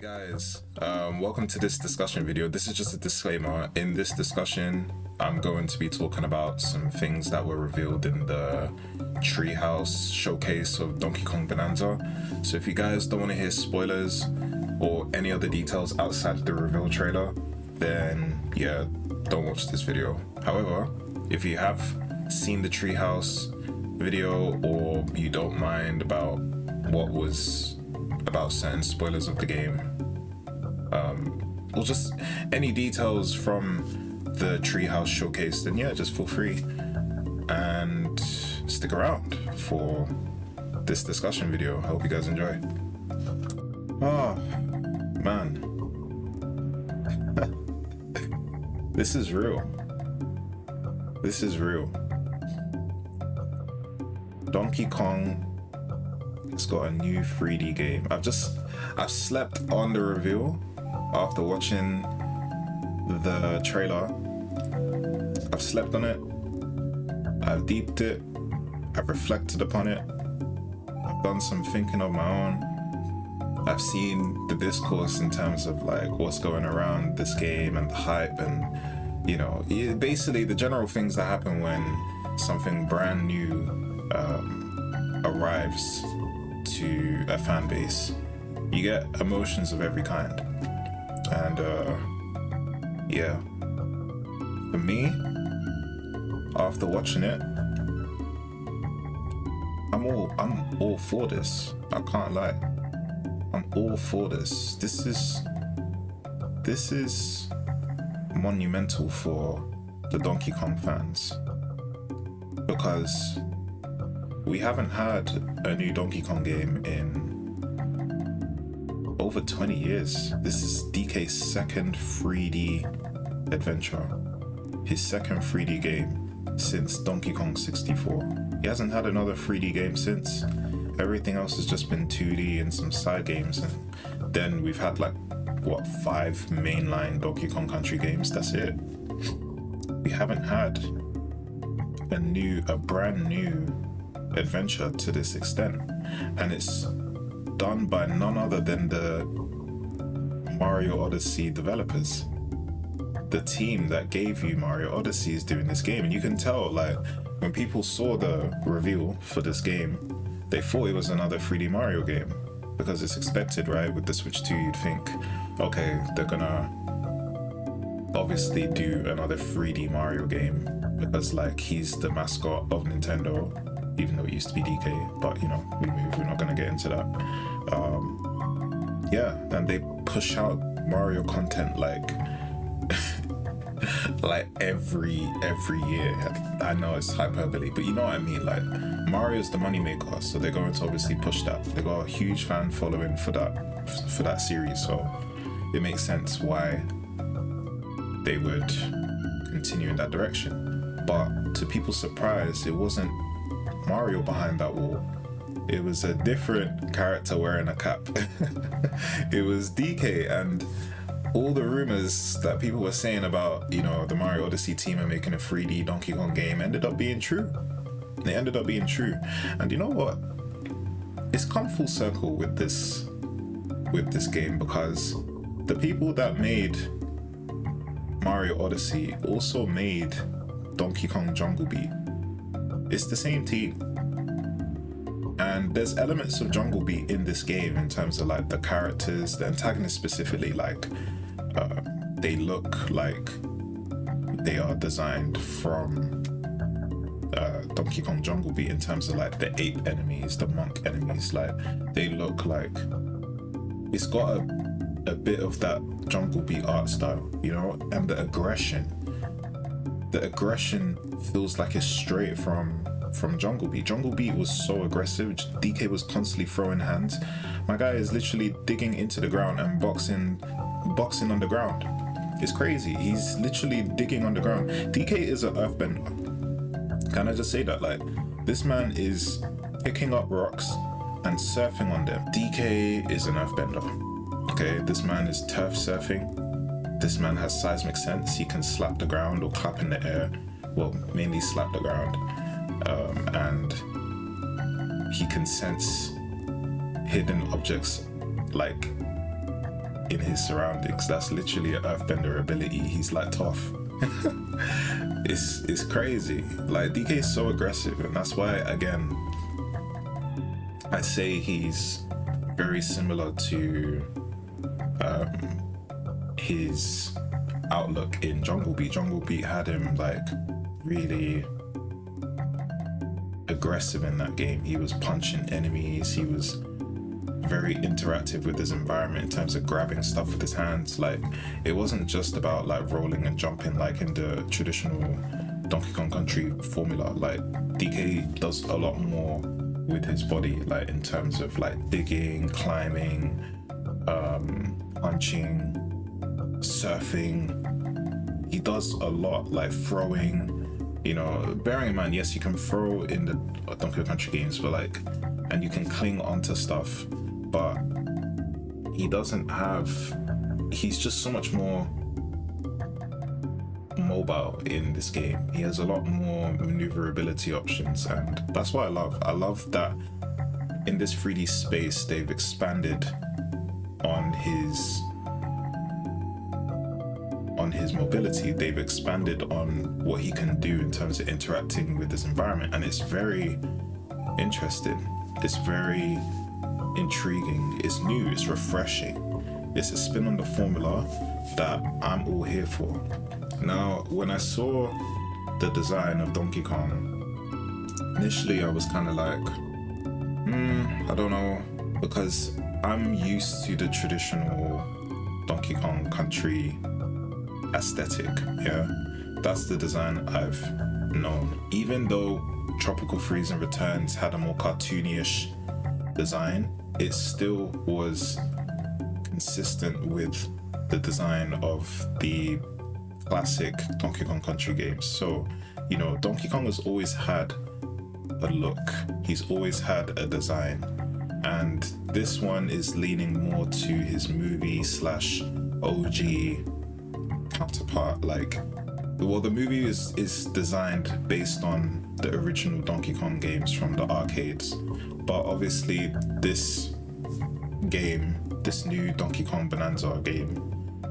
Guys, welcome to this discussion video. This is just a disclaimer. In this discussion, I'm going to be talking about some things that were revealed in the Treehouse showcase of Donkey Kong Bonanza. So if you guys don't want to hear spoilers or any other details outside the reveal trailer, then yeah, don't watch this video. However, if you have seen the Treehouse video or you don't mind about what was about certain spoilers of the game, or just any details from the Treehouse showcase, then yeah, just feel free and stick around for this discussion video. I hope you guys enjoy. Oh man, this is real. This is real. Donkey Kong has got a new 3D game. I've slept on the reveal after watching the trailer. I've slept on it, I've deeped it, I've reflected upon it, I've done some thinking of my own. I've seen the discourse in terms of like what's going around this game and the hype, and you know, basically the general things that happen when something brand new arrives to a fan base. You get emotions of every kind, and yeah, for me, after watching it, I'm all for this. I can't lie, I'm all for this. This is monumental for the Donkey Kong fans, because we haven't had a new Donkey Kong game in over 20 years. This is DK's second 3D adventure, his second 3D game since Donkey Kong 64. He hasn't had another 3D game since. Everything else has just been 2D and some side games, and then we've had like, what, 5 mainline Donkey Kong Country games, that's it. We haven't had a brand new adventure to this extent, and it's done by none other than the Mario Odyssey developers. The team that gave you Mario Odyssey is doing this game, and you can tell, like, when people saw the reveal for this game, they thought it was another 3D Mario game, because it's expected, right? With the Switch 2, you'd think, okay, they're gonna obviously do another 3D Mario game, because like he's the mascot of Nintendo, even though it used to be DK, but you know, we're not gonna get into that. Yeah, and they push out Mario content like like every year. I know it's hyperbole, but you know what I mean. Like, Mario's the moneymaker, so they're going to obviously push that. They got a huge fan following for that series, so it makes sense why they would continue in that direction. But to people's surprise, it wasn't Mario behind that wall. It was a different character wearing a cap. It was DK, and all the rumors that people were saying about, you know, the Mario Odyssey team and making a 3D Donkey Kong game ended up being true. They ended up being true. And you know what? It's come full circle with this game, because the people that made Mario Odyssey also made Donkey Kong Jungle Beat. It's the same team, and there's elements of Jungle Beat in this game in terms of like the characters, the antagonists specifically. Like they look like they are designed from Donkey Kong Jungle Beat in terms of like the ape enemies, the monk enemies. Like, they look like it's got a bit of that Jungle Beat art style, you know, and the aggression feels like it's straight from Jungle Beat. Jungle Beat was so aggressive. DK was constantly throwing hands. My guy is literally digging into the ground and boxing on the ground. It's crazy. He's literally digging on the ground. DK is an earthbender. Can I just say that? Like, this man is picking up rocks and surfing on them. DK is an earthbender. Okay, this man is turf surfing. This man has seismic sense. He can slap the ground or clap in the air. Well, mainly slap the ground. And he can sense hidden objects like in his surroundings. That's literally an earthbender ability. He's like tough. It's crazy. Like DK is so aggressive, and that's why again I say he's very similar to his outlook in Jungle Beat. Jungle Beat had him like really aggressive in that game. He was punching enemies, he was very interactive with his environment in terms of grabbing stuff with his hands. Like it wasn't just about like rolling and jumping like in the traditional Donkey Kong Country formula. Like DK does a lot more with his body, like in terms of like digging, climbing, punching, surfing. He does a lot, like throwing. You know, bearing in mind, yes, you can throw in the Donkey Kong Country games, but like, and you can cling onto stuff, but he doesn't have. He's just so much more mobile in this game. He has a lot more maneuverability options, and that's what I love. I love that in this 3D space they've expanded on his mobility. They've expanded on what he can do in terms of interacting with his environment, and it's very interesting. It's very intriguing. It's new. It's refreshing. It's a spin on the formula that I'm all here for. Now, when I saw the design of Donkey Kong, initially I was kind of like, I don't know, because I'm used to the traditional Donkey Kong Country aesthetic. Yeah, that's the design I've known. Even though Tropical Freeze and Returns had a more cartoony-ish design, it still was consistent with the design of the classic Donkey Kong Country games. So, you know, Donkey Kong has always had a look. He's always had a design, and this one is leaning more to his movie / OG counterpart. Like, well, the movie is designed based on the original Donkey Kong games from the arcades, but obviously this game, this new Donkey Kong Bonanza game,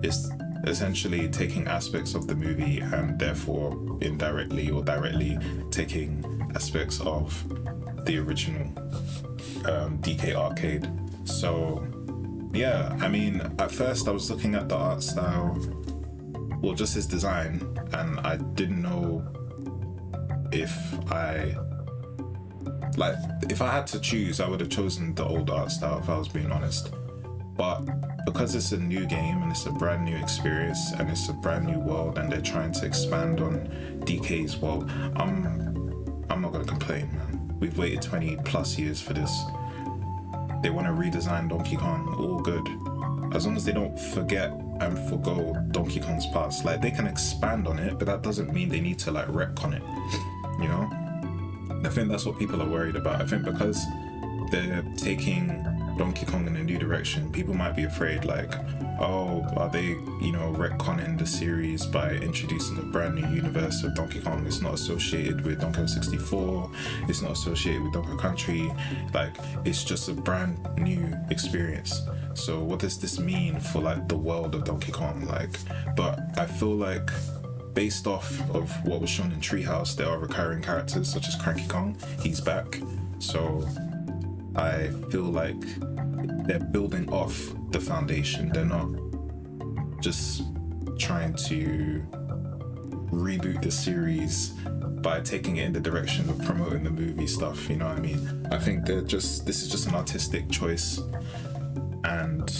is essentially taking aspects of the movie and therefore indirectly or directly taking aspects of the original DK arcade. So yeah, I mean, at first I was looking at the art style, well, just his design, and I didn't know if I had to choose, I would have chosen the old art style if I was being honest. But because it's a new game and it's a brand new experience and it's a brand new world and they're trying to expand on DK's world, I'm not gonna complain, man. We've waited 20 plus years for this. They want to redesign Donkey Kong, all good. As long as they don't forget and forgo Donkey Kong's past. Like, they can expand on it, but that doesn't mean they need to like retcon it, you know? I think that's what people are worried about. I think because they're taking Donkey Kong in a new direction, people might be afraid, like, oh, are they, you know, retconning the series by introducing a brand new universe of Donkey Kong? It's not associated with Donkey Kong 64, it's not associated with Donkey Kong Country, like, it's just a brand new experience. So what does this mean for like the world of Donkey Kong? Like, but I feel like based off of what was shown in Treehouse, there are recurring characters such as Cranky Kong. He's back. So I feel like they're building off the foundation. They're not just trying to reboot the series by taking it in the direction of promoting the movie stuff, you know what I mean? I think this is just an artistic choice, and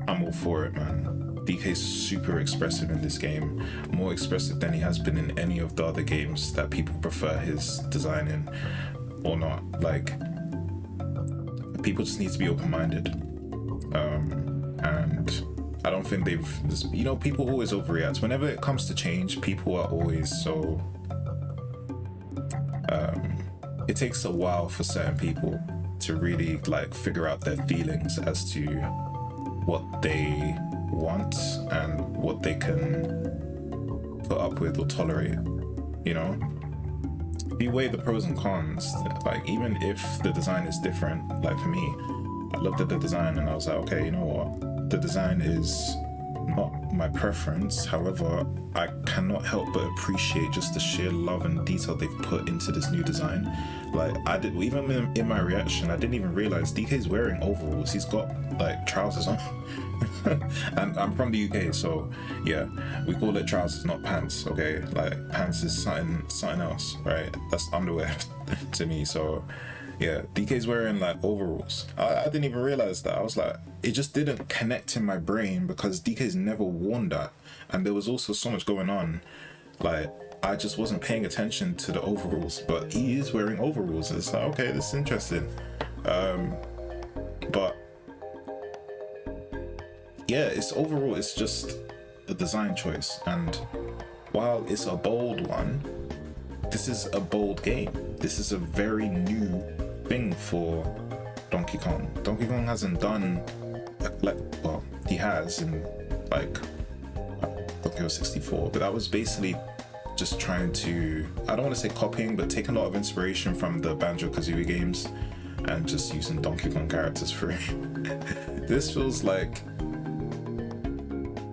I'm all for it, man. DK's super expressive in this game, more expressive than he has been in any of the other games that people prefer his design in or not. Like, people just need to be open-minded, and I don't think you know, people always overreact. Whenever it comes to change, people are always so, it takes a while for certain people to really like figure out their feelings as to what they want and what they can put up with or tolerate, you know? If you weigh the pros and cons, like, even if the design is different, like for me, I looked at the design and I was like, okay, you know what? the design is not my preference. However, I cannot help but appreciate just the sheer love and detail they've put into this new design. Like, I did, even in my reaction, I didn't even realize DK's wearing overalls. He's got like trousers on. And I'm from the UK, so yeah, we call it trousers, not pants. Okay, like pants is something else, right? That's underwear to me. So yeah, DK's wearing like overalls. I didn't even realize that. I was like, it just didn't connect in my brain because DK's never worn that, and there was also so much going on. Like, I just wasn't paying attention to the overalls, but he is wearing overalls. It's like, okay, this is interesting. But yeah, it's overall, it's just a design choice, and while it's a bold one, this is a bold game. This is a very new thing for Donkey Kong. Donkey Kong hasn't done well, he has in like Donkey Kong 64, but that was basically just trying to, I don't want to say copying, but taking a lot of inspiration from the Banjo-Kazooie games and just using Donkey Kong characters for it. This feels like,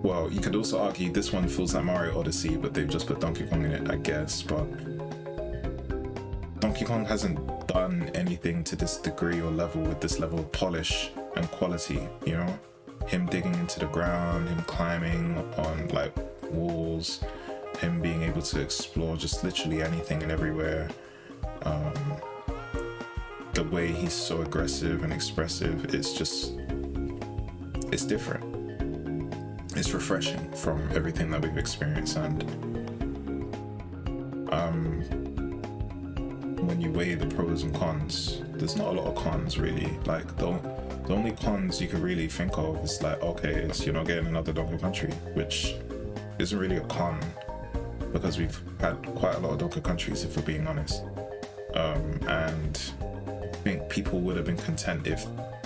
well, you could also argue this one feels like Mario Odyssey, but they've just put Donkey Kong in it, I guess. But Donkey Kong hasn't done anything to this degree or level with this level of polish and quality, you know? Him digging into the ground, him climbing on like walls, him being able to explore just literally anything and everywhere. The way he's so aggressive and expressive, it's just, it's different. It's refreshing from everything that we've experienced, and when you weigh the pros and cons, there's not a lot of cons really. Like the only cons you could really think of is like, okay, so you're not getting another Donkey Country, which isn't really a con because we've had quite a lot of Donkey Countries, if we're being honest. And I think people would have been content if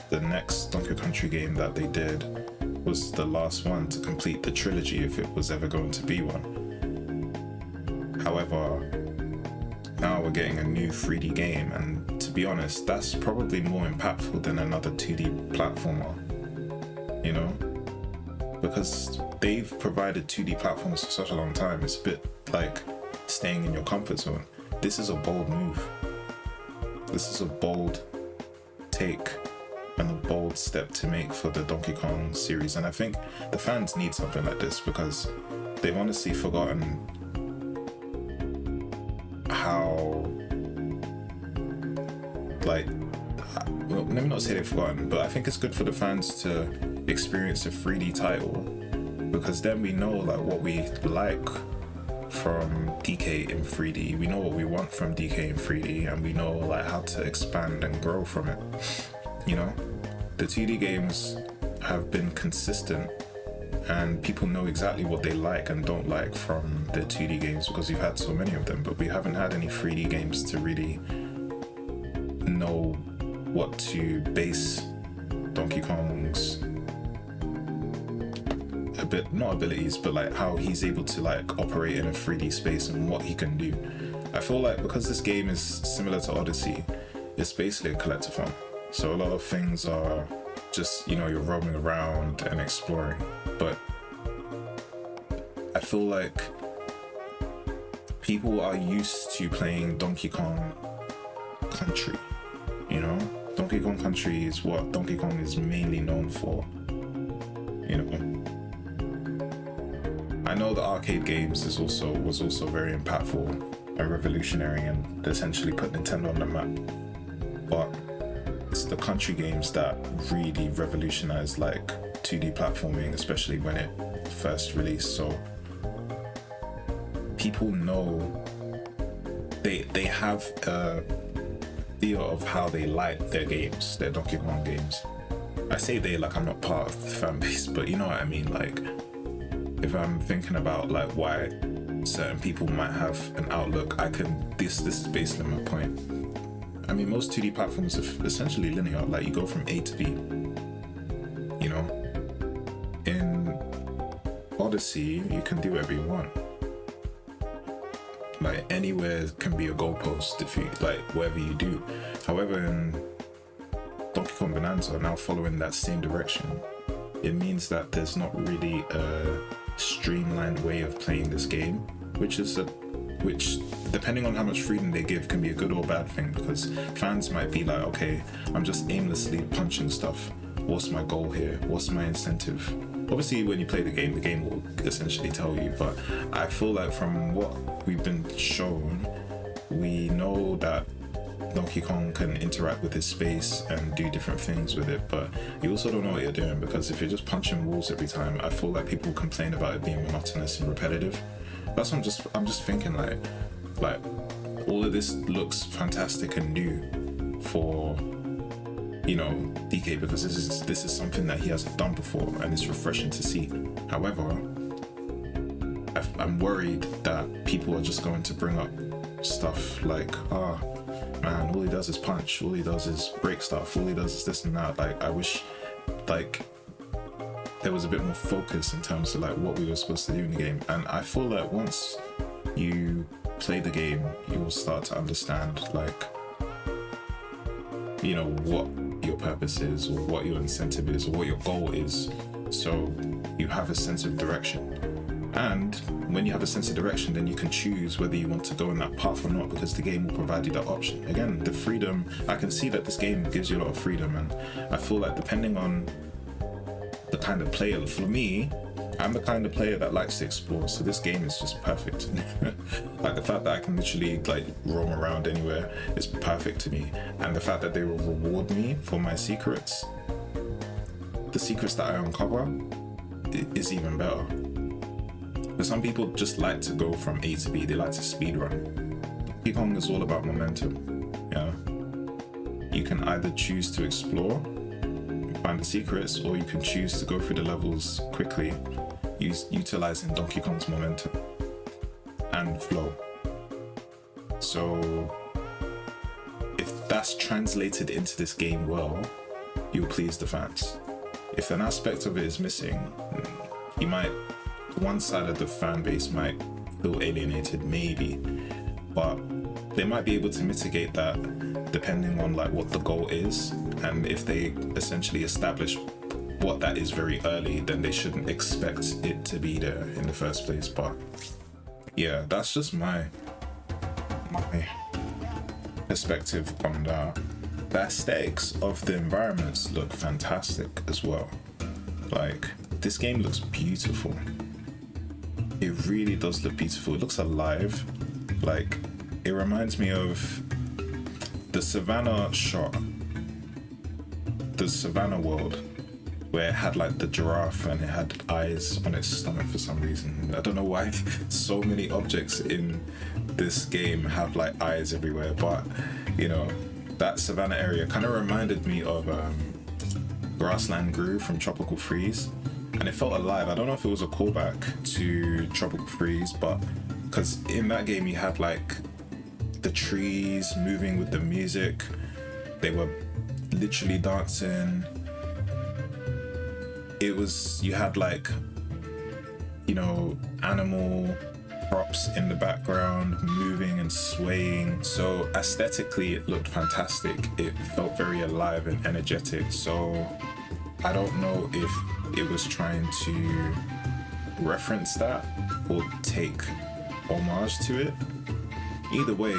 the next Donkey Country game that they did was the last one to complete the trilogy, if it was ever going to be one. However, now we're getting a new 3D game, and to be honest, that's probably more impactful than another 2D platformer, you know? Because they've provided 2D platforms for such a long time. It's a bit like staying in your comfort zone. This is a bold move. This is a bold take and a bold step to make for the Donkey Kong series, and I think the fans need something like this because they've honestly forgotten how, like, well, let me not say they've forgotten, but I think it's good for the fans to experience a 3D title, because then we know like what we like from DK in 3D, we know what we want from DK in 3D, and we know like how to expand and grow from it. You know, the 2D games have been consistent, and people know exactly what they like and don't like from the 2D games because we've had so many of them, but we haven't had any 3D games to really know what to base Donkey Kong's not abilities, but like how he's able to like operate in a 3D space and what he can do. I feel like because this game is similar to Odyssey, it's basically a collectathon. So a lot of things are just, you know, you're roaming around and exploring. But I feel like people are used to playing Donkey Kong Country, you know? Donkey Kong Country is what Donkey Kong is mainly known for, you know? I know the arcade games was also very impactful and revolutionary and essentially put Nintendo on the map. But it's the country games that really revolutionized like 2D platforming, especially when it first released. So people know they have a idea of how they like their games, their Donkey Kong games. I say they like I'm not part of the fan base, but you know what I mean. Like, if I'm thinking about like why certain people might have an outlook, this is basically my point. I mean, most 2D platforms are essentially linear, like you go from A to B, you know? In Odyssey, you can do whatever you want. Like anywhere can be a goalpost if you, like whatever you do. However, in Donkey Kong Bonanza, now following that same direction, it means that there's not really a streamlined way of playing this game, which depending on how much freedom they give can be a good or bad thing, because fans might be like, okay, I'm just aimlessly punching stuff. What's my goal here? What's my incentive? Obviously, when you play the game will essentially tell you, but I feel like from what we've been shown, we know that Donkey Kong can interact with his space and do different things with it, but you also don't know what you're doing, because if you're just punching walls every time, I feel like people complain about it being monotonous and repetitive. That's what I'm just thinking, like all of this looks fantastic and new for, you know, DK, because this is something that he hasn't done before, and it's refreshing to see. However, I'm worried that people are just going to bring up stuff like, man, all he does is punch, all he does is break stuff, all he does is this and that. Like, I wish like there was a bit more focus in terms of like what we were supposed to do in the game. And I feel like once you play the game, you will start to understand, like, you know, what your purpose is, or what your incentive is, or what your goal is, so you have a sense of direction. And when you have a sense of direction, then you can choose whether you want to go in that path or not, because the game will provide you that option. Again, the freedom, I can see that this game gives you a lot of freedom, and I feel like depending on the kind of player, for me, I'm the kind of player that likes to explore, so this game is just perfect. Like, the fact that I can literally like roam around anywhere is perfect to me, and the fact that they will reward me for my secrets, the secrets that I uncover, is even better. But some people just like to go from A to B, they like to speedrun. Donkey Kong is all about momentum. Yeah, you can either choose to explore, find the secrets, or you can choose to go through the levels quickly, utilizing Donkey Kong's momentum and flow. So if that's translated into this game well, you'll please the fans. If an aspect of it is missing, one side of the fan base might feel alienated, maybe, but they might be able to mitigate that depending on like what the goal is, and if they essentially establish what that is very early, then they shouldn't expect it to be there in the first place. But yeah, that's just my perspective on that. The aesthetics of the environments look fantastic as well. Like, this game looks beautiful. It really does look beautiful. It looks alive. Like, it reminds me of the Savannah shot, the Savannah world, where it had like the giraffe and it had eyes on its stomach for some reason. I don't know why so many objects in this game have like eyes everywhere, but you know, that Savannah area kind of reminded me of Grassland Grew from Tropical Freeze, and it felt alive. I don't know if it was a callback to Tropical Freeze, but because in that game you had like the trees moving with the music, they were literally dancing. You had like, you know, animal props in the background moving and swaying, so aesthetically it looked fantastic. It felt very alive and energetic, so I don't know if it was trying to reference that or take homage to it. Either way,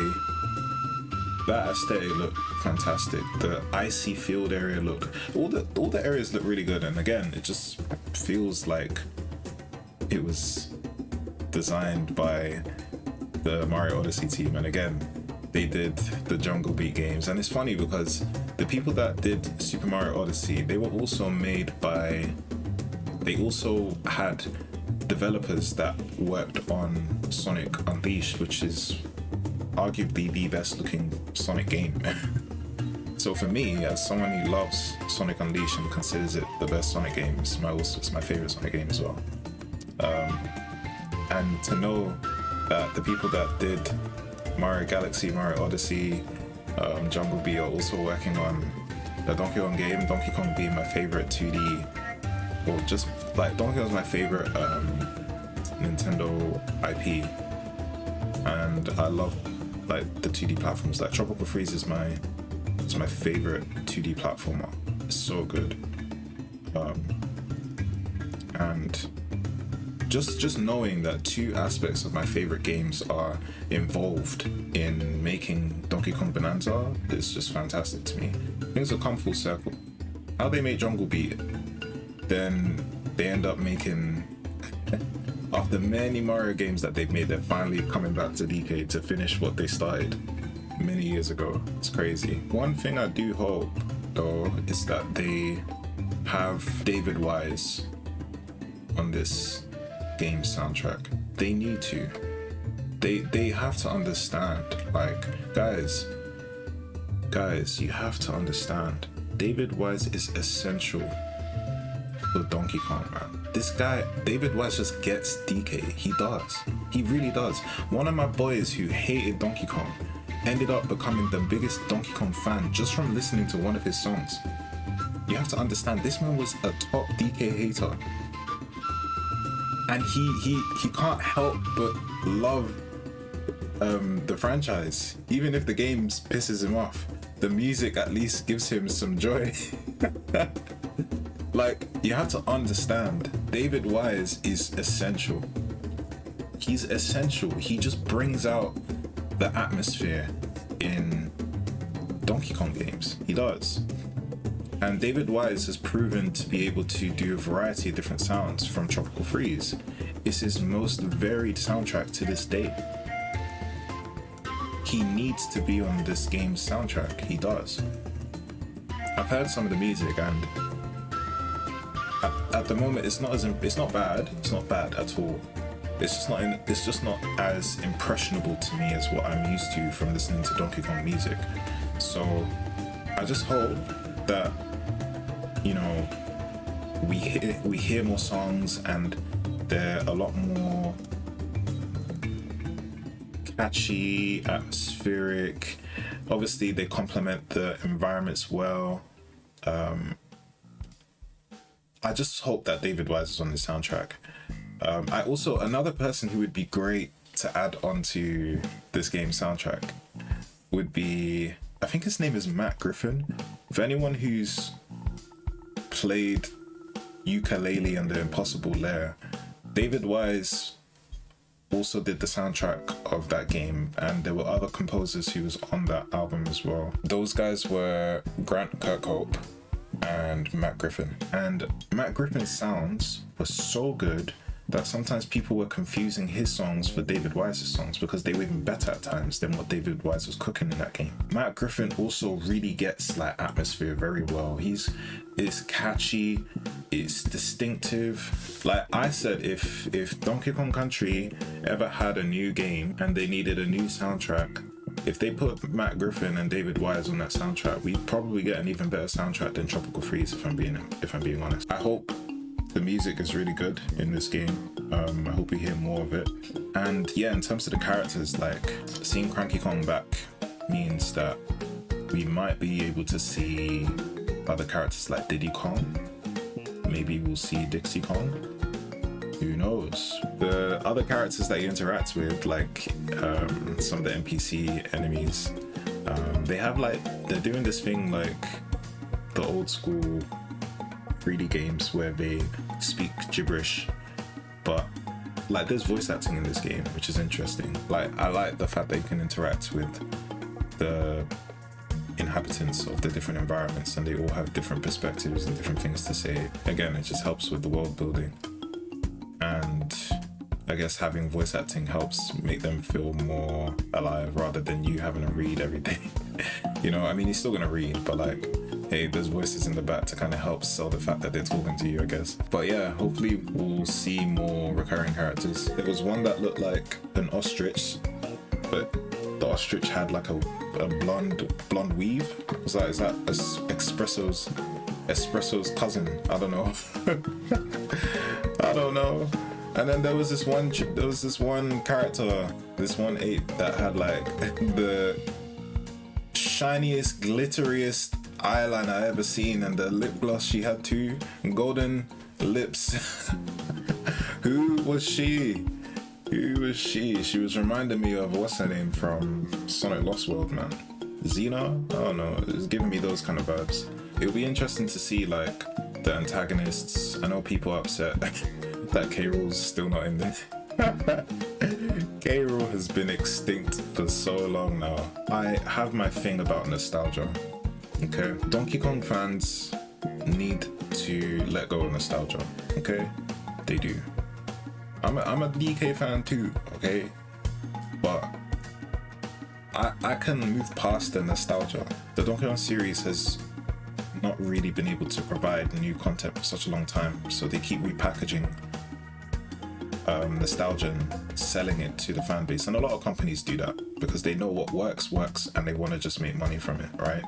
that aesthetic looked fantastic. The icy field area looked, all the areas look really good, and again, it just feels like it was designed by the Mario Odyssey team. And again, they did the Jungle Beat games, and it's funny because the people that did Super Mario Odyssey, they also had developers that worked on Sonic Unleashed, which is arguably the best looking Sonic game. So for me, as someone who loves Sonic Unleashed and considers it the best Sonic game, it's my favorite Sonic game as well. And to know that the people that did Mario Galaxy, Mario Odyssey, Jungle Beat are also working on the Donkey Kong game, Donkey Kong being my favorite 2D, or just like Donkey Kong's my favorite Nintendo IP, and I love like the 2D platforms. Like Tropical Freeze is my favorite 2D platformer. It's so good. and just knowing that two aspects of my favorite games are involved in making Donkey Kong Bonanza is just fantastic to me. Things will come full circle. How they made Jungle Beat, then they end up making after many Mario games that they've made, they're finally coming back to DK to finish what they started many years ago. It's crazy. One thing I do hope though is that they have David Wise on this game soundtrack. They need to. They have to understand. Like, guys, you have to understand. David Wise is essential for Donkey Kong, man. This guy, David Wise, just gets DK. He does. He really does. One of my boys who hated Donkey Kong ended up becoming the biggest Donkey Kong fan just from listening to one of his songs. You have to understand, this man was a top DK hater. And he can't help but love the franchise. Even if the game pisses him off, the music at least gives him some joy. Like, you have to understand, David Wise is essential. He's essential. He just brings out the atmosphere in Donkey Kong games. He does. And David Wise has proven to be able to do a variety of different sounds from Tropical Freeze. It's his most varied soundtrack to this day. He needs to be on this game's soundtrack. He does. I've heard some of the music, and at the moment it's not bad. It's not bad at all. It's just not as impressionable to me as what I'm used to from listening to Donkey Kong music. So I just hope that, you know, we hear more songs and they're a lot more catchy, atmospheric. Obviously they complement the environments well. I just hope that David Wise is on the soundtrack. I also, another person who would be great to add onto this game soundtrack would be, I think his name is Matt Griffin. For anyone who's played Ukulele and the Impossible Lair, David Wise also did the soundtrack of that game, and there were other composers who was on that album as well. Those guys were Grant Kirkhope and Matt Griffin. And Matt Griffin's sounds were so good that sometimes people were confusing his songs for David Wise's songs because they were even better at times than what David Wise was cooking in that game. Matt Griffin also really gets like atmosphere very well. It's catchy, it's distinctive. Like I said, if Donkey Kong Country ever had a new game and they needed a new soundtrack, if they put Matt Griffin and David Wise on that soundtrack, we'd probably get an even better soundtrack than Tropical Freeze, if I'm being honest. I hope the music is really good in this game. I hope we hear more of it. And yeah, in terms of the characters, like seeing Cranky Kong back means that we might be able to see other characters like Diddy Kong. Maybe we'll see Dixie Kong. Who knows? The other characters that you interact with, like some of the NPC enemies, they're doing this thing like the old school 3D games where they speak gibberish, but like there's voice acting in this game, which is interesting. Like I like the fact that you can interact with the inhabitants of the different environments and they all have different perspectives and different things to say. Again, it just helps with the world building, and I guess having voice acting helps make them feel more alive rather than you having to read everything. You know, I mean, you're still gonna read, but like, hey, there's voices in the back to kind of help sell the fact that they're talking to you, I guess. But yeah, hopefully we'll see more recurring characters. There was one that looked like an ostrich, but the ostrich had like a blonde weave. Is that Espresso's cousin? I don't know. I don't know. And then there was this one character, this one ape that had like the shiniest, glitteriest eyeliner I ever seen, and the lip gloss she had too, golden lips. Who was she? She was reminding me of, what's her name from Sonic Lost World, man? Xena? I don't know, it was giving me those kind of vibes. It'll be interesting to see like the antagonists. I know people are upset that K. Rool's still not in this. K. Rool has been extinct for so long now. I have my thing about nostalgia. Okay, Donkey Kong fans need to let go of nostalgia. Okay, they do. I'm a DK fan too. Okay, but I can move past the nostalgia. The Donkey Kong series has not really been able to provide new content for such a long time, so they keep repackaging nostalgia and selling it to the fan base. And a lot of companies do that because they know what works and they want to just make money from it, right?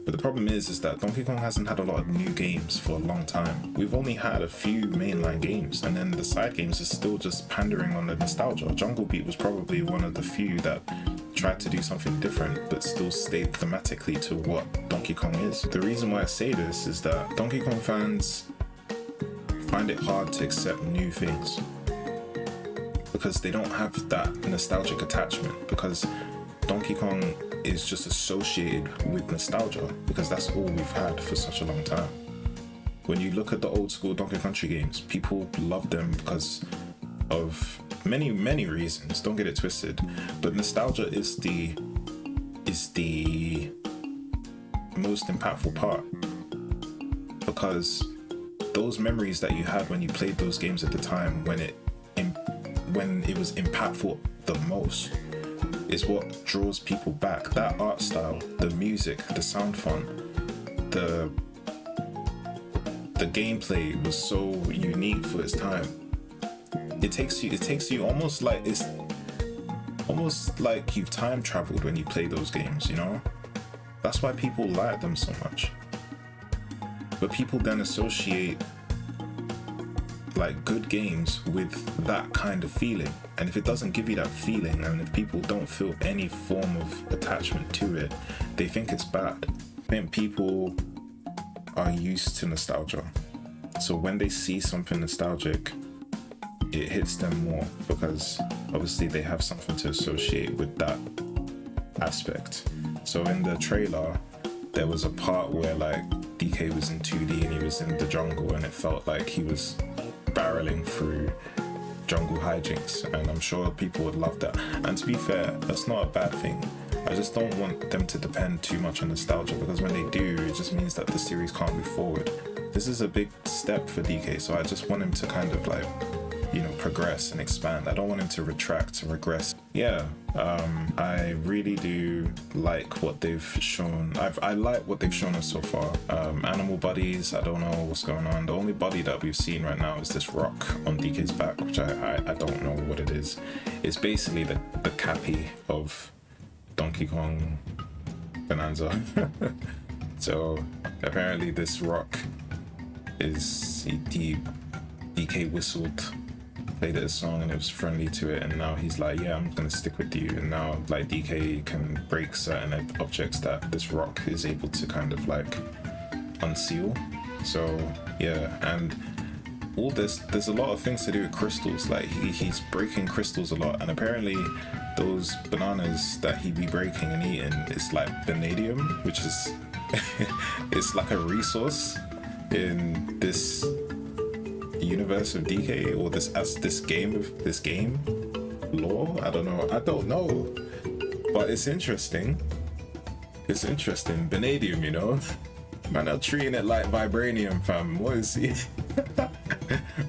But the problem is that Donkey Kong hasn't had a lot of new games for a long time. We've only had a few mainline games, and then the side games are still just pandering on the nostalgia. Jungle Beat was probably one of the few that tried to do something different but still stayed thematically to what Donkey Kong is. The reason why I say this is that Donkey Kong fans find it hard to accept new things because they don't have that nostalgic attachment, because Donkey Kong is just associated with nostalgia because that's all we've had for such a long time. When you look at the old school Donkey Country games, people love them because of many reasons, don't get it twisted, but nostalgia is the most impactful part, because those memories that you had when you played those games at the time when it was impactful the most is what draws people back. That art style, the music, the sound font, the gameplay was so unique for its time. It takes you almost like you've time traveled when you play those games, you know? That's why people like them so much. But people then associate like good games with that kind of feeling, and if it doesn't give you that feeling, and if people don't feel any form of attachment to it, they think it's bad. I think people are used to nostalgia, so when they see something nostalgic, it hits them more because obviously they have something to associate with that aspect. So in the trailer there was a part where like DK was in 2D and he was in the jungle, and it felt like he was barreling through jungle hijinks, and I'm sure people would love that. And to be fair, that's not a bad thing. I just don't want them to depend too much on nostalgia, because when they do, it just means that the series can't move forward. This is a big step for DK, so I just want him to kind of like, you know, progress and expand. I don't want him to retract and regress. Yeah, I really do like what they've shown. I like what they've shown us so far. Animal buddies, I don't know what's going on. The only buddy that we've seen right now is this rock on DK's back, which I don't know what it is. It's basically the Cappy of Donkey Kong Bonanza. So apparently this rock is DK whistled, played a song, and it was friendly to it, and now he's like, yeah, I'm gonna stick with you. And now like DK can break certain objects that this rock is able to kind of like unseal. So yeah, and all this, there's a lot of things to do with crystals. Like he's breaking crystals a lot, and apparently those bananas that he be breaking and eating is like vanadium, which is it's like a resource in this universe of DK, or this game lore. I don't know, but it's interesting. Vanadium, you know, man, are treating it like vibranium, fam. What is he?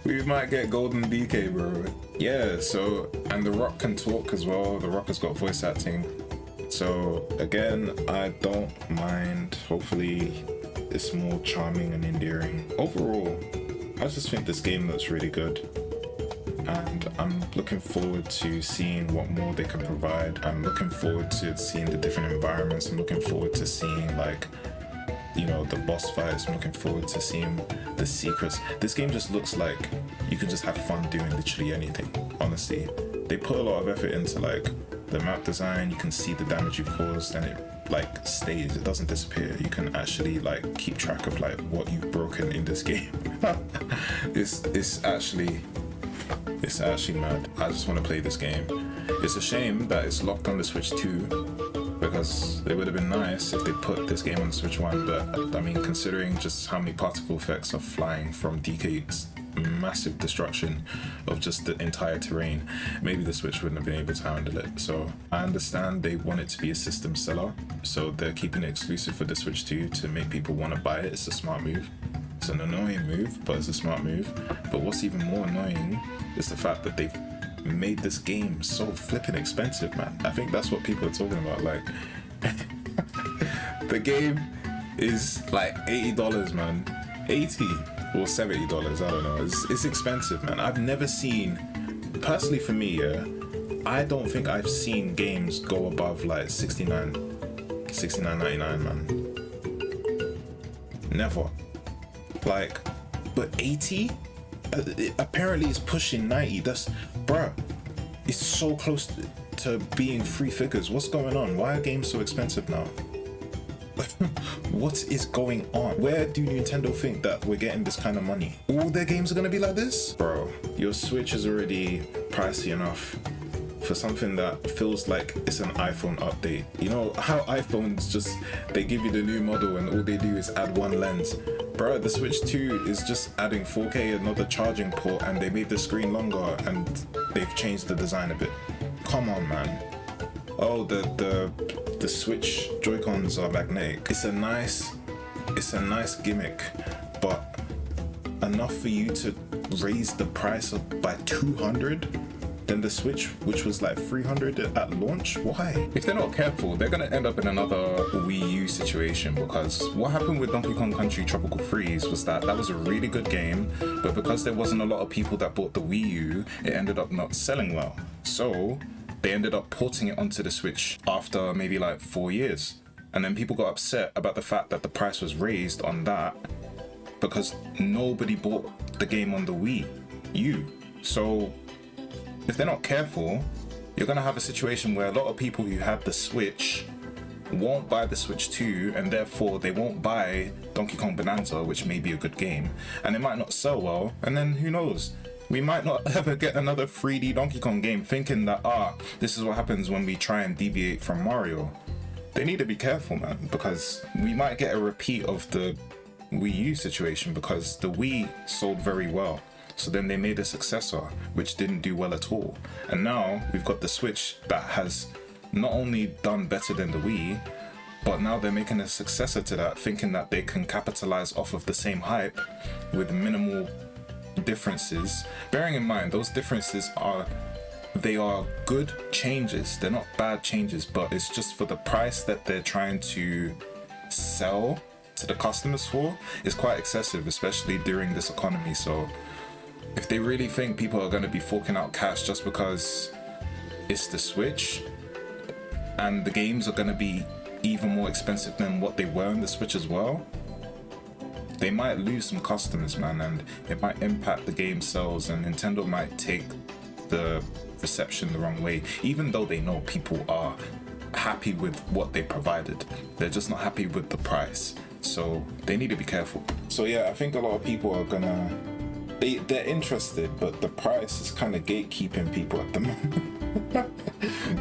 We might get golden DK, bro. Yeah, so, and the rock can talk as well. The rock has got voice acting, so again, I don't mind. Hopefully it's more charming and endearing. Overall, I just think this game looks really good, and I'm looking forward to seeing what more they can provide. I'm looking forward to seeing the different environments. I'm looking forward to seeing, like, you know, the boss fights. I'm looking forward to seeing the secrets. This game just looks like you can just have fun doing literally anything, honestly. They put a lot of effort into like the map design. You can see the damage you've caused, and it like stays, it doesn't disappear. You can actually like keep track of like what you've broken in this game. it's actually mad. I just want to play this game. It's a shame that it's locked on the Switch too, because it would have been nice if they put this game on Switch 1, but I mean, considering just how many particle effects are flying from DK's massive destruction of just the entire terrain, maybe the Switch wouldn't have been able to handle it. So I understand they want it to be a system seller, so they're keeping it exclusive for the Switch 2 to make people want to buy it. It's a smart move. It's an annoying move, but it's a smart move. But what's even more annoying is the fact that they've made this game so flipping expensive, man. I think that's what people are talking about. Like, the game is like $80, man. 80 or $70, I don't know. It's expensive, man. I've never seen, personally for me, yeah, I don't think I've seen games go above like $69.99, man. Never. Like, but 80? Apparently it's pushing 90. That's, bruh, it's so close to being free figures. What's going on? Why are games so expensive now? What is going on? Where do Nintendo think that we're getting this kind of money? All their games are gonna be like this? Bro, your Switch is already pricey enough for something that feels like it's an iPhone update. You know how iPhones just, they give you the new model and all they do is add one lens. Bro, the Switch 2 is just adding 4K, another charging port, and they made the screen longer and they've changed the design a bit. Come on, man. Oh, the Switch Joy-Cons are magnetic. It's a nice gimmick, but enough for you to raise the price up by 200? Then the Switch, which was like 300 at launch? Why? If they're not careful, they're gonna end up in another Wii U situation, because what happened with Donkey Kong Country Tropical Freeze was that was a really good game, but because there wasn't a lot of people that bought the Wii U, it ended up not selling well. So they ended up porting it onto the Switch after maybe like 4 years. And then people got upset about the fact that the price was raised on that because nobody bought the game on the Wii U. So if they're not careful, you're gonna have a situation where a lot of people who had the Switch won't buy the Switch 2, and therefore they won't buy Donkey Kong Bonanza, which may be a good game, and it might not sell well, and then who knows? We might not ever get another 3D Donkey Kong game, thinking that, this is what happens when we try and deviate from Mario. They need to be careful, man, because we might get a repeat of the Wii U situation, because the Wii sold very well. So then they made a successor, which didn't do well at all. And now we've got the Switch that has not only done better than the Wii, but now they're making a successor to that, thinking that they can capitalize off of the same hype with minimal differences. Bearing in mind, those differences are good changes. They're not bad changes, but it's just for the price that they're trying to sell to the customers for is quite excessive, especially during this economy. So if they really think people are going to be forking out cash just because it's the Switch and the games are going to be even more expensive than what they were on the Switch as well, they might lose some customers, man, and it might impact the game sales, and Nintendo might take the reception the wrong way, even though they know people are happy with what they provided. They're just not happy with the price, so they need to be careful. So yeah, I think a lot of people are gonna, they're interested, but the price is kind of gatekeeping people at the moment.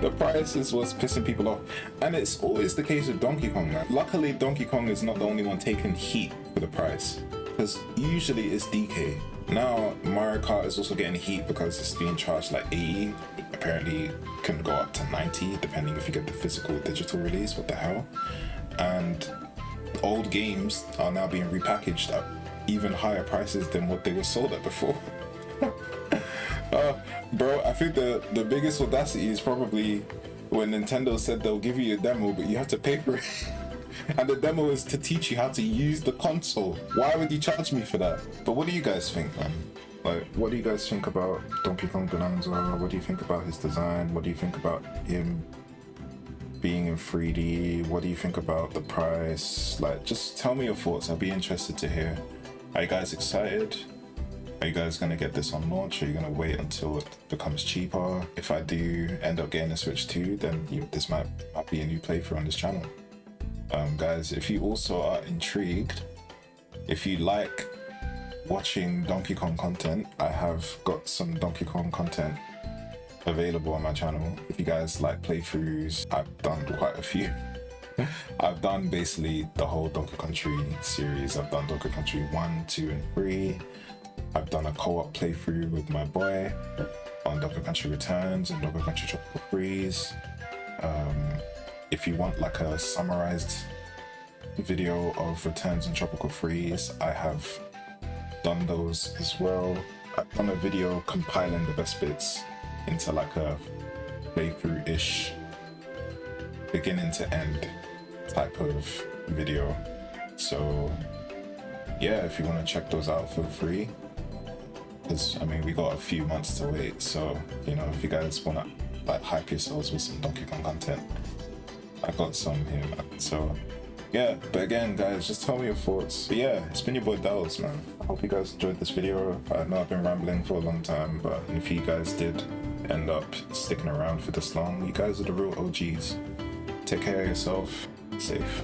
The price is what's pissing people off, and it's always the case with Donkey Kong, man. Luckily, Donkey Kong is not the only one taking heat for the price, because usually it's DK. Now Mario Kart is also getting heat because it's being charged like 80. Apparently can go up to 90 depending if you get the physical or digital release. What the hell? And old games are now being repackaged at even higher prices than what they were sold at before. Bro, I think the biggest audacity is probably when Nintendo said they'll give you a demo, but you have to pay for it. And the demo is to teach you how to use the console. Why would you charge me for that? But what do you guys think, man? Like, what do you guys think about Donkey Kong Bonanza? What do you think about his design? What do you think about him being in 3D? What do you think about the price? Like, just tell me your thoughts. I'll be interested to hear. Are you guys excited? Are you guys gonna get this on launch? Are you gonna wait until it becomes cheaper? If I do end up getting a Switch 2, then this might be a new playthrough on this channel. Guys, if you also are intrigued, if you like watching Donkey Kong content, I have got some Donkey Kong content available on my channel. If you guys like playthroughs, I've done quite a few. I've done basically the whole Donkey Country series. I've done Donkey Country 1, 2, and 3. I've done a co-op playthrough with my boy on Donkey Country Returns and Donkey Country Tropical Freeze. If you want like a summarized video of Returns and Tropical Freeze, I have done those as well. I've done a video compiling the best bits into like a playthrough-ish, beginning to end type of video. So yeah, if you want to check those out, feel free, because I mean we got a few months to wait. So you know, if you guys want to like hype yourselves with some Donkey Kong content, I got some here, man. So yeah, but again guys, just tell me your thoughts. But yeah, it's been your boy Dells, man. I hope you guys enjoyed this video. I know I've been rambling for a long time, but if you guys did end up sticking around for this long, you guys are the real OGs. Take care of yourself. Safe.